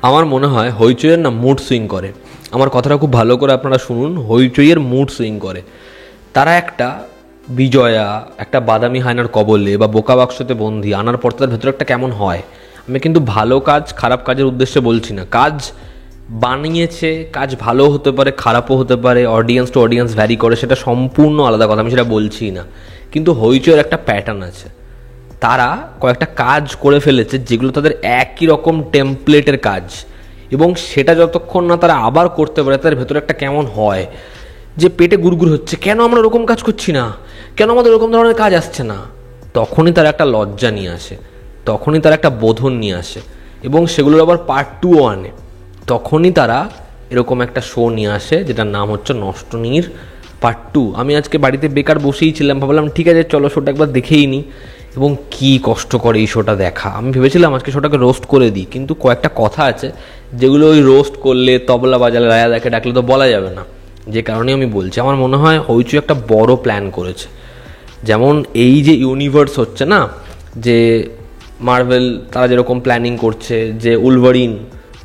আমার মনে হয় হইচইয়ের না মুড সুইং করে। আমার কথাটা খুব ভালো করে আপনারা শুনুন, হইচইয়ের মুড সুইং করে। তারা একটা বিজয়া, একটা বাদামি হায়নার কবলে বা বোকা বাক্সতে বন্দি আনার পর তাদের ভেতরে একটা কেমন হয়। আমি কিন্তু ভালো কাজ খারাপ কাজের উদ্দেশ্যে বলছি না। কাজ বানিয়েছে, কাজ ভালো হতে পারে, খারাপও হতে পারে, অডিয়েন্স টু অডিয়েন্স ভ্যারি করে, সেটা সম্পূর্ণ আলাদা কথা, আমি সেটা বলছি না। কিন্তু হইচইয়ের একটা প্যাটার্ন আছে। তারা কয়েকটা কাজ করে ফেলেছে যেগুলো তাদের একই রকম টেমপ্লেটের কাজ, এবং সেটা যতক্ষণ না তারা আবার করতে পারে তাদের ভেতরে একটা কেমন হয় যে পেটে গুড়গুড় হচ্ছে, কেন আমরা ওরকম কাজ করছি না, কেন আমাদের ওরকম ধরনের কাজ আসছে না। তখনই তারা একটা লজ্জা নিয়ে আসে, তখনই তারা একটা বোধন নিয়ে আসে, এবং সেগুলোর আবার পার্ট 2ও আনে। তখনই তারা এরকম একটা শো নিয়ে আসে যেটার নাম হচ্ছে নষ্ট নীর পার্ট 2। আমি আজকে বাড়িতে বেকার বসেই ছিলাম, ভাবলাম ঠিক আছে চলো শোটা একবার দেখেই নিই। এবং কি কষ্ট করে এই শোটা দেখা। আমি ভেবেছিলাম আজকে শোটাকে রোস্ট করে দিই, কিন্তু কয়েকটা কথা আছে যেগুলো ওই রোস্ট করলে, তবলা বাজালে, রায়া দেখে ডাকলে তো বলা যাবে না, যে কারণে আমি বলছি। আমার মনে হয় হইচই একটা বড় প্ল্যান করেছে। যেমন এই যে ইউনিভার্স হচ্ছে না, যে মার্ভেল তারা যেরকম প্ল্যানিং করছে যে উলভারিন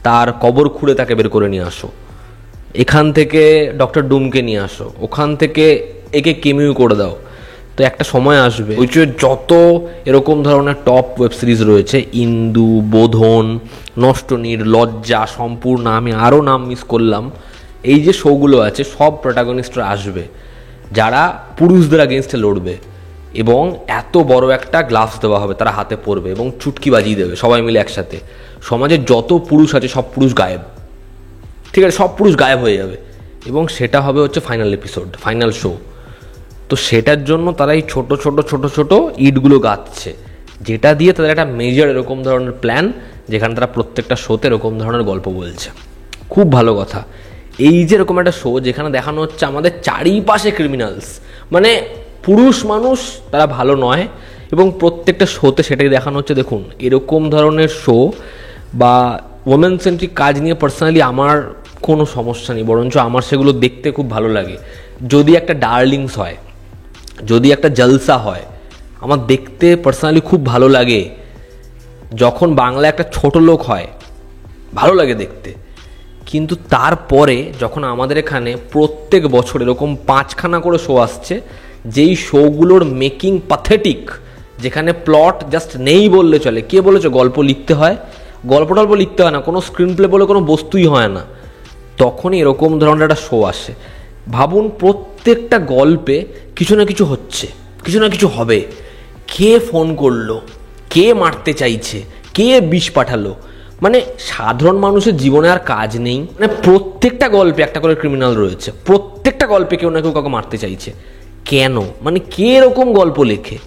তার কবর খুঁড়ে তাকে বের করে নিয়ে আসো, এখান থেকে ডক্টর ডুমকে নিয়ে আসো, ওখান থেকে একে কেমিউ করে দাও। তো একটা সময় আসবে হইচইয়ের যত এরকম ধরনের টপ ওয়েব সিরিজ রয়েছে, ইন্দু, বোধন, নষ্ট নীর, লজ্জা, সম্পূর্ণ, আমি আরও নাম মিস করলাম, এই যে শোগুলো আছে সব প্রোটাগনিস্টরা আসবে যারা পুরুষদের আগেনস্টে লড়বে, এবং এত বড় একটা গ্লাভস দেওয়া হবে, তারা হাতে পরবে এবং চুটকি বাজিয়ে দেবে সবাই মিলে একসাথে। সমাজের যত পুরুষ আছে সব পুরুষ গায়েব, ঠিক আছে, সব পুরুষ গায়েব হয়ে যাবে, এবং সেটা হবে হচ্ছে ফাইনাল এপিসোড, ফাইনাল শো। তো সেটার জন্য তারা এই ছোট ছোট ছোট ছোট ইটগুলো গাচ্ছে, যেটা দিয়ে তাদের একটা মেজর এরকম ধরনের প্ল্যান, যেখানে তারা প্রত্যেকটা শোতে এরকম ধরনের গল্প বলছে। খুব ভালো কথা। এই যে এরকম একটা শো যেখানে দেখানো হচ্ছে আমাদের চারিপাশে ক্রিমিনালস, মানে পুরুষ মানুষ তারা ভালো নয়, এবং প্রত্যেকটা শোতে সেটাই দেখানো হচ্ছে। দেখুন, এরকম ধরনের শো বা ওমেন সেন্ট্রিক কাজ নিয়ে পার্সোনালি আমার কোনো সমস্যা নেই, বরঞ্চ আমার সেগুলো দেখতে খুব ভালো লাগে। যদি একটা ডার্লিংস হয়, যদি একটা জলসা হয়, আমার দেখতে পার্সোনালি খুব ভালো লাগে। যখন বাংলা একটা ছোট লোক হয় ভালো লাগে দেখতে, কিন্তু তারপরে যখন আমাদের এখানে প্রত্যেক বছর এরকম 5খানা করে শো আসছে, যেই শোগুলোর মেকিং প্যাথেটিক, যেখানে প্লট জাস্ট নেই বললে চলে। কে বলেছে গল্প লিখতে হয়? গল্প টল্প লিখতে হয় না, কোনো স্ক্রিন প্লে বলে কোনো বস্তুই হয় না। তখনই এরকম ধরনের একটা শো আসে। ভাবুন, প্রত্যেকটা গল্পে কিছু না কিছু হচ্ছে, কিছু না কিছু হবে। কে ফোন করলো, কে মারতে চাইছে, কে বিষ পাঠালো, মানে সাধারণ মানুষের জীবনে আর কাজ নেই। মানে প্রত্যেকটা গল্পে একটা করে ক্রিমিনাল রয়েছে, প্রত্যেকটা গল্পে কেউ না কেউ কাউকে মারতে চাইছে। কেন? মানে কে এরকম গল্প লেখে?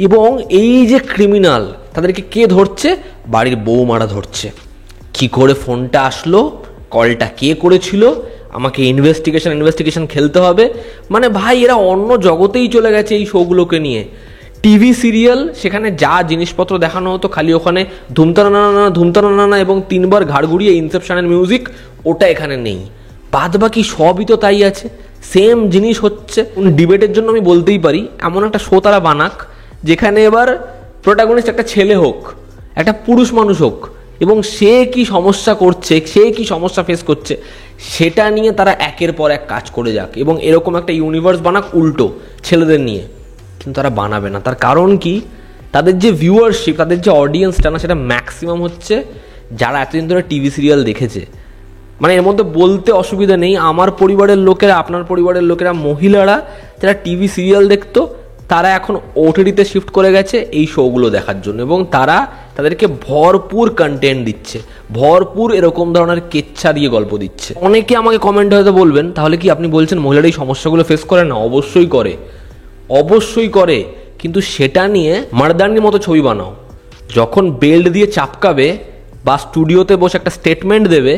এবং এই যে ক্রিমিনাল, তাদেরকে কে ধরছে? বাড়ির বউমারা ধরছে। কি করে ফোনটা আসলো, কলটা কে করেছিল, আমাকে ইনভেস্টিগেশন খেলতে হবে। মানে ভাই, এরা অন্য জগতেই চলে গেছে এই শোগুলোকে নিয়ে। টিভি সিরিয়াল, সেখানে যা জিনিসপত্র দেখানো হতো, খালি ওখানে ধুমতানা এবং 3বার ঘাড় ঘুরিয়ে ইনসেপশনের মিউজিক, ওটা এখানে নেই। বাদ বাকি সবই তো তাই আছে, সেম জিনিস হচ্ছে। ডিবেটের জন্য আমি বলতেই পারি, এমন একটা শো তারা বানাক যেখানে এবার প্রোটাগনিস্ট একটা ছেলে হোক, একটা পুরুষ মানুষ হোক, এবং সে কি সমস্যা করছে, সে কি সমস্যা ফেস করছে, সেটা নিয়ে তারা একের পর এক কাজ করে যাক, এবং এরকম একটা ইউনিভার্স বানাক উল্টো ছেলেদের নিয়ে। কিন্তু তারা বানাবে না। তার কারণ কি? তাদের যে ভিউয়ারশিপ, তাদের যে অডিয়েন্সটা না, সেটা ম্যাক্সিমাম হচ্ছে যারা এতদিন ধরে টিভি সিরিয়াল দেখেছে। মানে এর মধ্যে বলতে অসুবিধা নেই, আমার পরিবারের লোকেরা, আপনার পরিবারের লোকেরা, মহিলারা যারা টিভি সিরিয়াল দেখতো, তারা এখন ওটিটিতে শিফট করে গেছে এই শোগুলো দেখার জন্য, এবং তারা তাদেরকে ভরপুর কন্টেন্ট দিচ্ছে, ভরপুর এরকম ধরনের কেচ্ছা দিয়ে গল্প দিচ্ছে। অনেকে আমাকে কমেন্টে হয়তো বলবেন, তাহলে কি আপনি বলছেন মহিলারা এই সমস্যাগুলো ফেস করে না? অবশ্যই করে, অবশ্যই করে, কিন্তু সেটা নিয়ে মারদানির মতো ছবি বানাও। যখন বেল্ট দিয়ে চাপকাবে বা স্টুডিওতে বসে একটা স্টেটমেন্ট দেবে,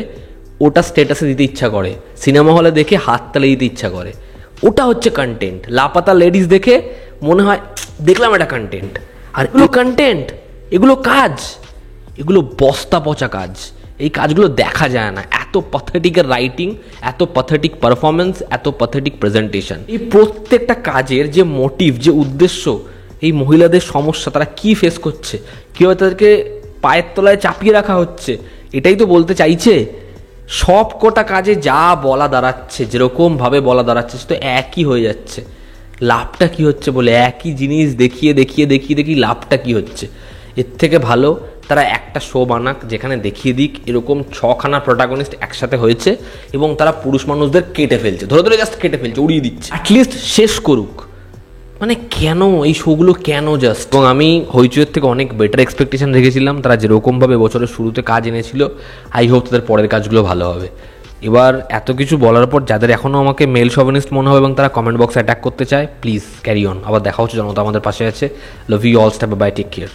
ওটা স্ট্যাটাসে দিতে ইচ্ছা করে, সিনেমা হলে দেখে হাততালি দিতে ইচ্ছা করে, ওটা হচ্ছে কন্টেন্ট। লাপাতা লেডিস দেখে মনে হয় দেখলাম এটা কন্টেন্ট। আর এগুলো কন্টেন্ট, এগুলো কাজ, এগুলো বস্তা পচা কাজ। এই কাজগুলো দেখা যায় না। এত প্যাথেটিকের রাইটিং, এত প্যাথেটিক পারফরমেন্স, এত প্যাথেটিক প্রেজেন্টেশন। এই প্রত্যেকটা কাজের যে মোটিভ, যে উদ্দেশ্য, এই মহিলাদের সমস্যা, তারা কি ফেস করছে, কীভাবে তাদেরকে পায়ের তলায় চাপিয়ে রাখা হচ্ছে, এটাই তো বলতে চাইছে। সব কটা কাজে যা বলা দাঁড়াচ্ছে, যেরকমভাবে বলা দাঁড়াচ্ছে, সে তো একই হয়ে যাচ্ছে। লাভটা কি হচ্ছে বলে, একই জিনিস দেখিয়ে দেখিয়ে দেখিয়ে দেখি লাভটা কি হচ্ছে। এর থেকে ভালো তারা একটা শো বানাক যেখানে দেখিয়ে দিক এরকম 6খানা প্রোটাগনিস্ট একসাথে হয়েছে এবং তারা পুরুষ মানুষদের কেটে ফেলছে, ধরে ধরে জাস্ট কেটে ফেলছে, উড়িয়ে দিচ্ছে। অ্যাটলিস্ট শেষ করুক। মানে কেন এই শোগুলো কেন জাস্ট? এবং আমি হইচইয়ের থেকে অনেক বেটার এক্সপেকটেশন রেখেছিলাম। তারা যেরকমভাবে বছরের শুরুতে কাজ এনেছিল, আই হোপ তাদের পরের কাজগুলো ভালো হবে। এবার এত কিছু বলার পর যাদের এখনও আমাকে মেল শোভনিস্ট মনে হবে এবং তারা কমেন্ট বক্সে অ্যাটাক করতে চায়, প্লিজ ক্যারি অন। আবার দেখা হচ্ছে, জনতা আমাদের পাশে আছে। Love you all, step by, take care.